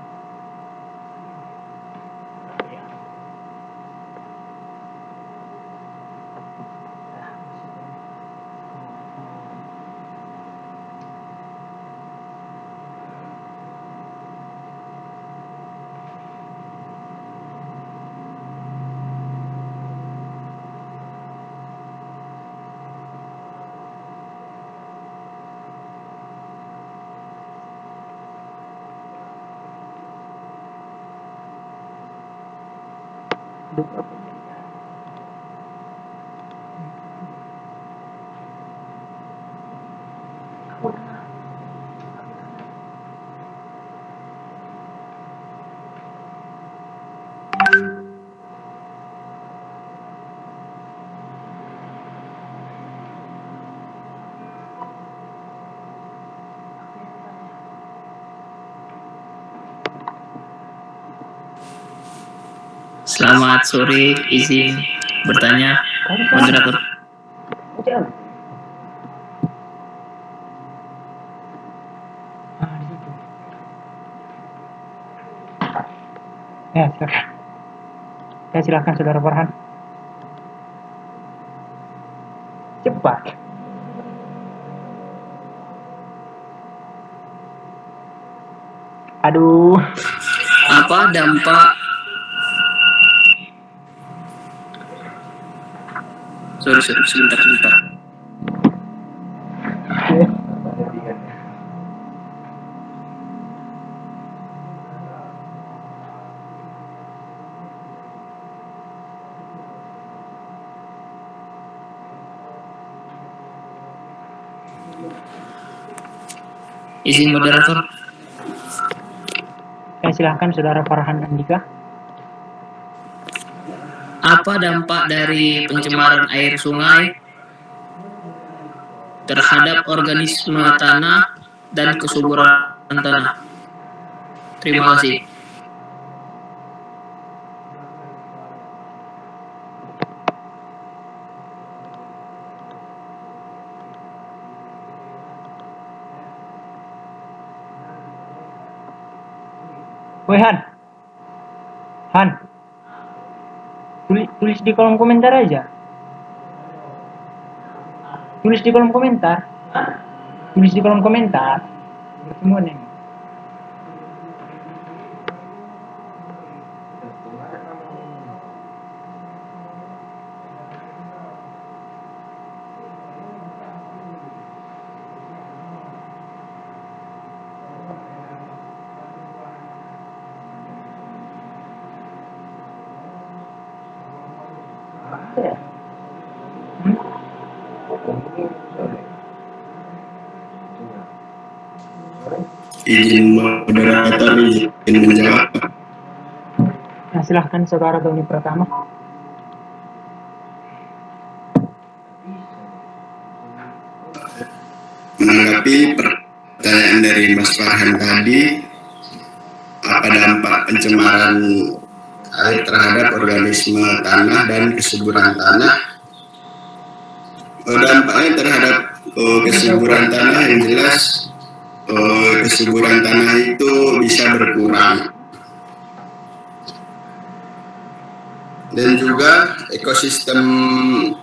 Selamat sore, izin bertanya, moderator. Di situ. Ya, silakan. Ya, silakan Saudara Farhan. Cepat. Aduh. Apa dampak? Sorry, sebentar. Izin moderator. Ya, silahkan Saudara Farhan Andika. Apa dampak dari pencemaran air sungai terhadap organisme tanah dan kesuburan tanah? Terima kasih. Woi Han, tulis di kolom komentar aja. Tulis di kolom komentar. Semua nih. Izin moderator izin menjawab. Nah, silahkan Saudara Doni Pratama. Menanggapi pertanyaan dari Mas Farhan tadi, apa dampak pencemaran air terhadap organisme tanah dan kesuburan tanah? Dampaknya terhadap kesuburan tanah yang jelas kesuburan tanah itu bisa berkurang. Dan juga ekosistem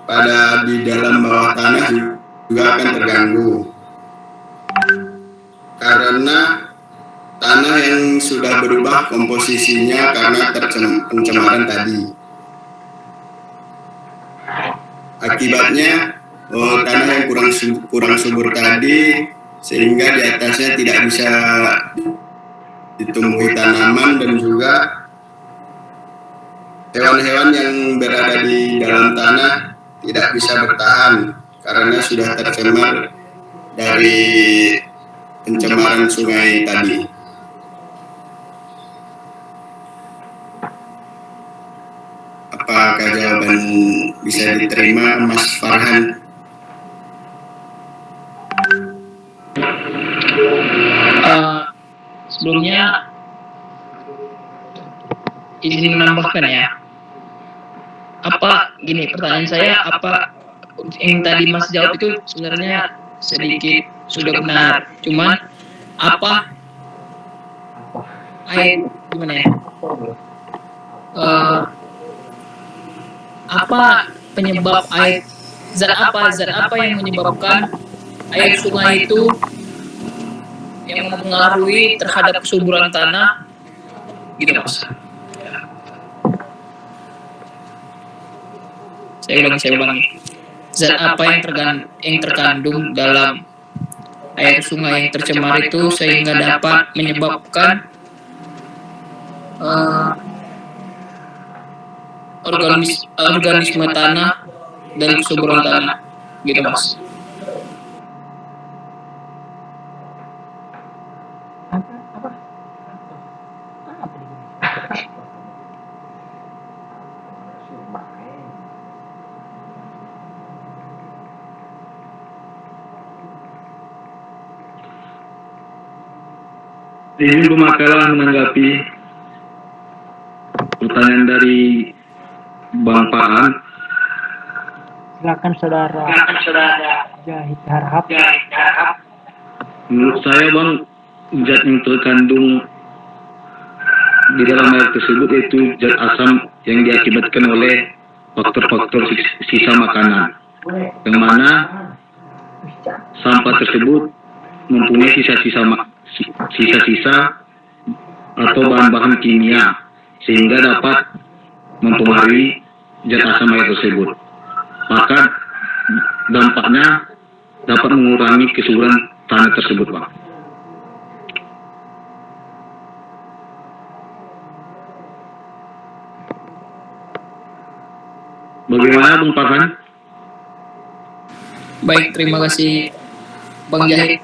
pada di dalam bawah tanah juga akan terganggu karena tanah yang sudah berubah komposisinya karena pencemaran tadi. Akibatnya tanah yang kurang subur tadi, sehingga di atasnya tidak bisa ditumbuhi tanaman, dan juga hewan-hewan yang berada di dalam tanah tidak bisa bertahan karena sudah tercemar dari pencemaran sungai tadi. Apakah jawaban bisa diterima, Mas Farhan? Sebelumnya izin menambahkan ya. Apa gini, pertanyaan saya, apa yang tadi Mas jawab itu sebenarnya sedikit sudah benar, cuman apa air gimana ya? Apa penyebab air, zat apa yang menyebabkan air sungai itu yang mempengaruhi terhadap kesuburan tanah gitu Mas? Saya ulangi. Zat apa yang terkandung dalam air sungai yang tercemar itu sehingga dapat menyebabkan organisme tanah dan kesuburan tanah gitu Mas? Izin pemakalah menanggapi pertanyaan dari Bang Farhan. Silakan saudara Jahid Harhab. Menurut saya Bang, zat yang terkandung di dalam air tersebut yaitu zat asam yang diakibatkan oleh faktor-faktor sisa makanan, yang mana sampah tersebut mempunyai sisa-sisa atau bahan-bahan kimia sehingga dapat mempengaruhi zat asam air tersebut. Maka dampaknya dapat mengurangi kesuburan tanah tersebut, Bang. Bagaimana Bung Farhan? Baik, terima kasih Bang Jahid.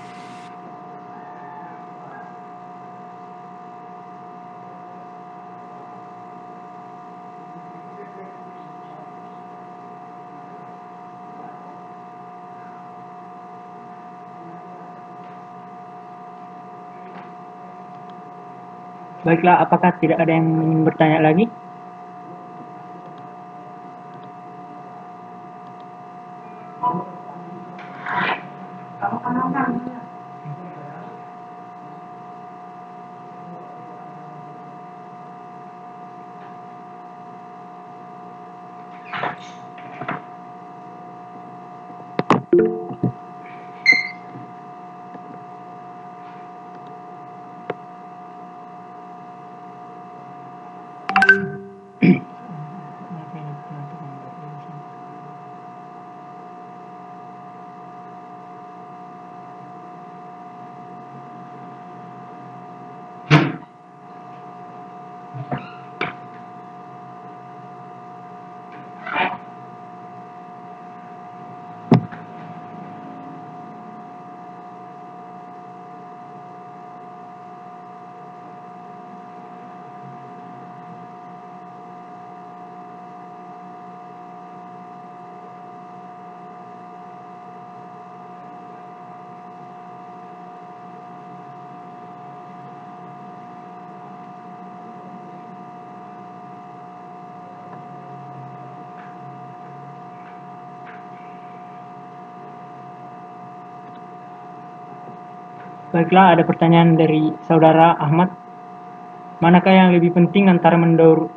Baiklah, apakah tidak ada yang ingin bertanya lagi? Baiklah, ada pertanyaan dari saudara Ahmad. Manakah yang lebih penting antara mendaur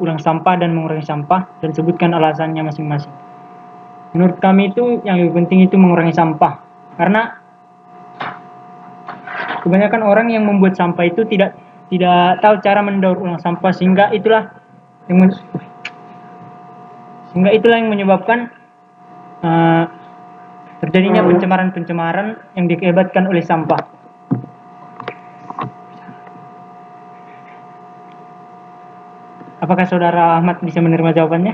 ulang sampah dan mengurangi sampah, dan sebutkan alasannya masing-masing. Menurut kami itu yang lebih penting itu mengurangi sampah, karena kebanyakan orang yang membuat sampah itu tidak tahu cara mendaur ulang sampah, sehingga itulah yang menyebabkan terjadinya pencemaran yang diakibatkan oleh sampah. Apakah saudara Ahmad bisa menerima jawabannya?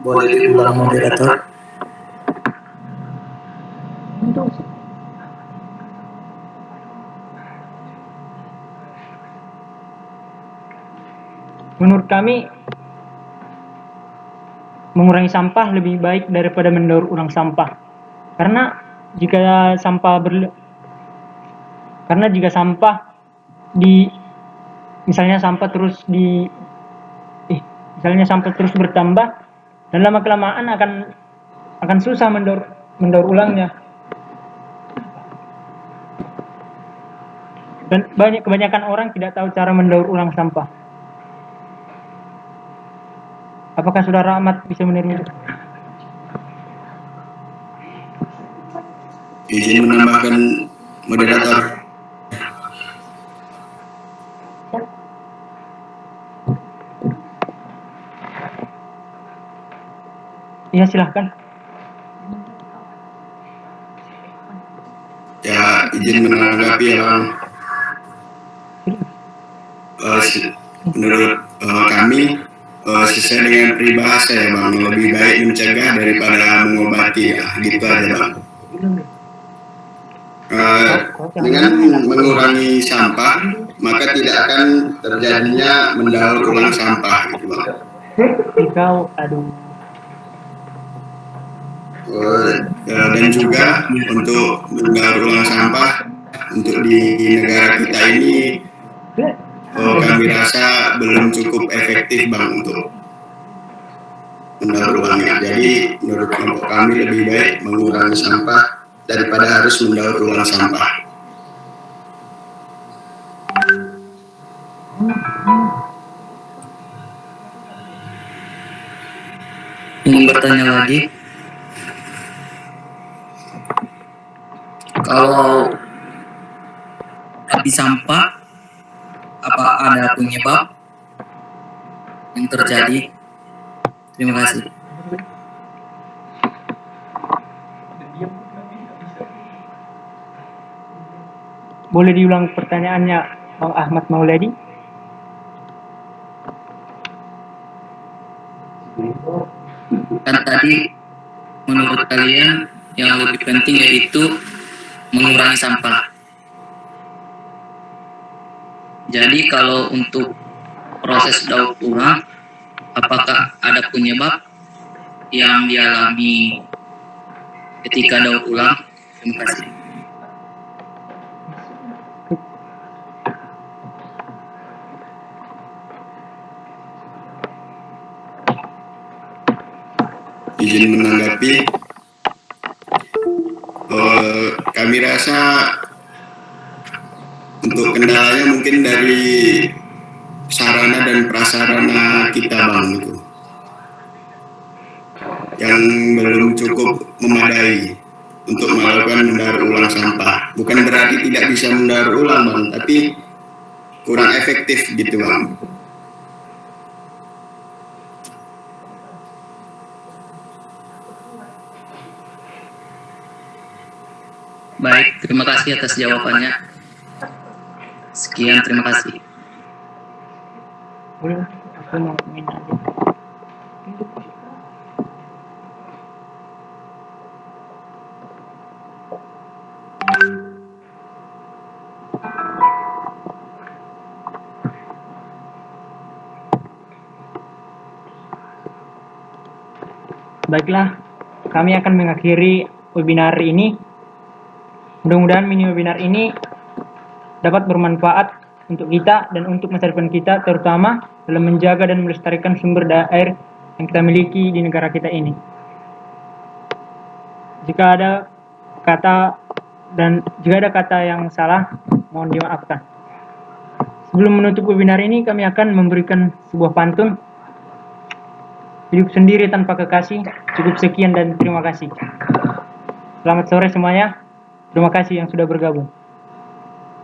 Boleh diulang moderator? Menurut kami, mengurangi sampah lebih baik daripada mendaur ulang sampah. Karena jika sampah terus bertambah, dan lama kelamaan akan susah mendaur ulangnya. Dan kebanyakan orang tidak tahu cara mendaur ulang sampah. Apakah saudara Ahmad bisa menerima? Izin menambahkan moderator. Iya, silahkan. Ya, izin menanggapi ya Bang. Menurut kami, sesuai dengan peribahasa ya Bang, lebih baik mencegah daripada mengobati ya, gitu aja Bang. Dengan mengurangi sampah, maka tidak akan terjadinya mendaur ulang sampah gitu Bang. Dan juga untuk mendaur ulang sampah untuk di negara kita ini kami rasa belum cukup efektif Bang untuk mendaur ulangnya. Jadi menurut kelompok kami lebih baik mengurangi sampah daripada harus mendaur ulang sampah. Ingin bertanya lagi? Kalau api sampah, apa ada penyebab yang terjadi? Terima kasih. Boleh diulang pertanyaannya, Bang Ahmad Mauladi? Kan tadi menurut kalian yang lebih penting yaitu mengurangi sampah. Jadi kalau untuk proses daur ulang, apakah ada penyebab yang dialami ketika daur ulang? Terima kasih. Izin menanggapi, kami rasa untuk kendalanya mungkin dari sarana dan prasarana kita Bang, itu yang belum cukup memadai untuk melakukan mendaur ulang sampah. Bukan berarti tidak bisa mendaur ulang Bang, tapi kurang efektif gitu Bang. Baik, terima kasih atas jawabannya. Sekian, terima kasih. Boleh, aku mau main aja. Baiklah, kami akan mengakhiri webinar ini. Mudah-mudahan mini webinar ini dapat bermanfaat untuk kita dan untuk masa depan kita, terutama dalam menjaga dan melestarikan sumber daya air yang kita miliki di negara kita ini. Jika ada kata yang salah, mohon dimaafkan. Sebelum menutup webinar ini, kami akan memberikan sebuah pantun. Hidup sendiri tanpa kekasih. Cukup sekian dan terima kasih. Selamat sore semuanya. Terima kasih yang sudah bergabung.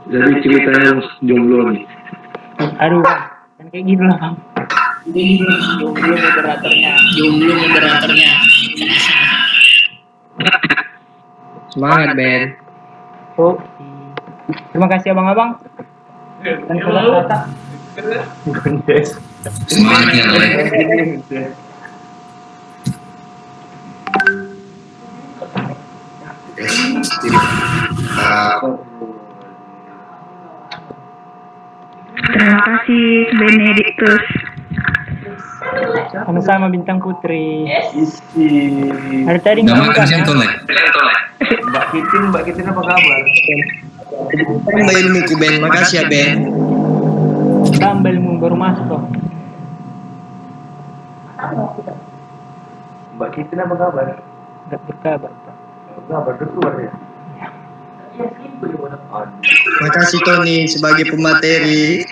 Jadi ceritanya jomblo nih. Aduh, kan kayak gitu lah, Bang. Jomblo moderatornya. Semangat, Ben. Oh, terima kasih abang-abang. Dan kakak-kakak. Semangat ya, Ben. Terima kasih Benedictus. Sama-sama Bintang Putri. Hari tadi Gak nggak makan bukan ya? sentol ya? Mbak Kitin apa kabar? Tambah ilmuku, Ben. Makasih ya, Ben. Tambah ilmu baru masuk kok. Mbak Kitin apa kabar? Nggak berkabar, Pak. Kabar keluar ya? Makasih Tony sebagai pemateri.